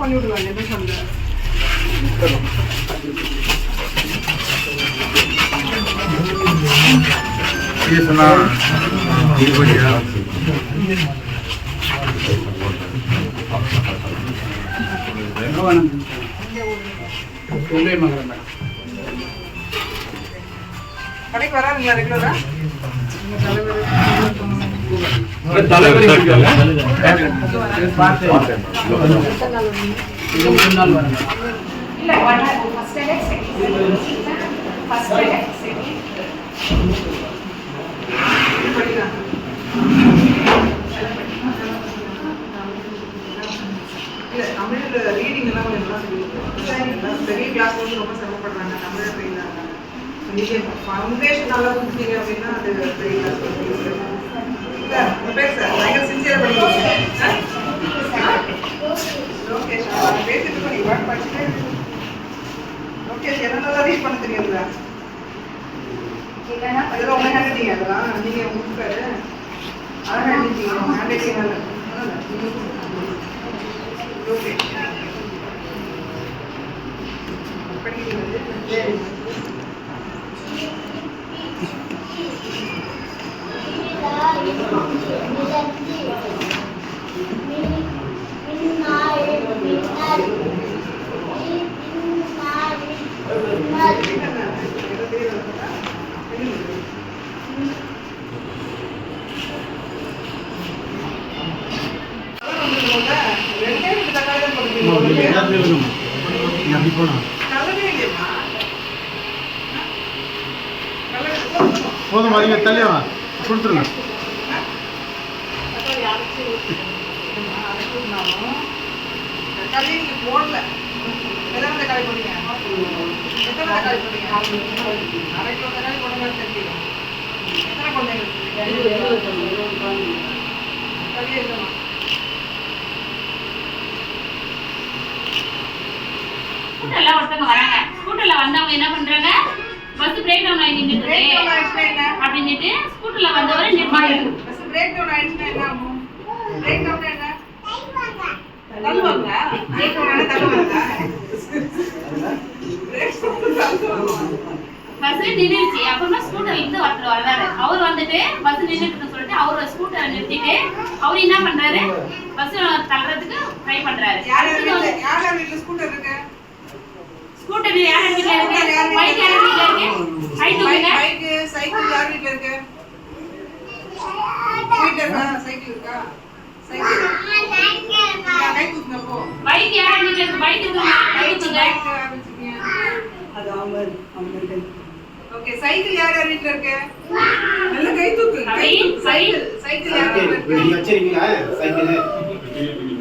பண்ணி விடுவாங்க என்ன சொல்லுங்க சொன்னா கடைக்கு வராதுங்களா ரெகுலரா தமிழ் ரீடிங் எல்லாம் பெரிய கிளாஸ் வந்து ரொம்ப சிரமப்படுறாங்க தமிழ் ட்ரெயினாங்க நீங்க ஃபவுண்டேஷன் நல்லா கொடுத்தீங்க அப்படின்னா அது பெரிய கிளாஸ் சார் உங்க பேர் சார் பயங்கர சின்சியரா படிக்கிறீங்க லோகேஷ் பேசிட்டு பண்ணி ஒர்க் படிச்சுட்டே லோகேஷ் என்னென்னலாம் ரீட் பண்ண தெரியுங்களா அதெல்லாம் உங்க ஹேண்ட் அதெல்லாம் நீங்க உங்களுக்கு பேரு அதான் எழுதிட்டீங்க ஹேண்ட் ரைட்டிங் லோகேஷ் படிக்கிறீங்க போதும் அதிக தள்ளியா கொடுத்துருங்க போடல எத்தனை தக்காளி போட்டீங்க எத்தனை தக்காளி போட்டீங்க அரை கிலோ தக்காளி போட மாதிரி தெரியும் எத்தனை குழந்தைங்க தக்காளி இருக்கமா ஸ்கூட்டர்ல ஒருத்தங்க வராங்க ஸ்கூட்டர்ல வந்தவங்க என்ன பண்றாங்க பஸ் பிரேக் டவுன் ஆகி நின்னுட்டு அப்படினுட்டு ஸ்கூட்டர்ல வந்தவரை நிப்பாட்டு பஸ் பிரேக் டவுன் ஆயிடுச்சுனா என்ன ஆகும் பிரேக் டவுன் என்ன தள்ளுவாங்க பிரேக் டவுன் ஆனா தள்ளுவாங்க பிரேக் தள்ளுவாங்க பஸ் நின்னுச்சு அப்புறமா ஸ்கூட்டர்ல இருந்து ஒருத்தர் வராரு அவர் வந்துட்டு பஸ் நின்னுட்டு சொல்லிட்டு அவர் ஸ்கூட்டரை நிறுத்திட்டு அவர் என்ன பண்றாரு பஸ் தள்ளுறதுக்கு ட்ரை பண்றாரு யார் வீட்ல ஸ்கூட்டர் இருக்கு ஸ்கூட்டர் யார் வீட்ல இருக்கு பைக் யார் வீட்ல இருக்கு பைக் சைக்கிள் யார் வீட்ல இருக்கு வீட்ல இருக்கா சைக்கிள் இருக்கா சைக்கிள் கை தூக்குங்க போ பைக் யார் வீட்ல இருக்கு பைக் தூக்குங்க அது அமர் ஓகே சைக்கிள் யார் வீட்ல இருக்கு நல்ல கை தூக்கு சைக்கிள் யார் வீட்ல இருக்கு வச்சிருக்கீங்களா சைக்கிள்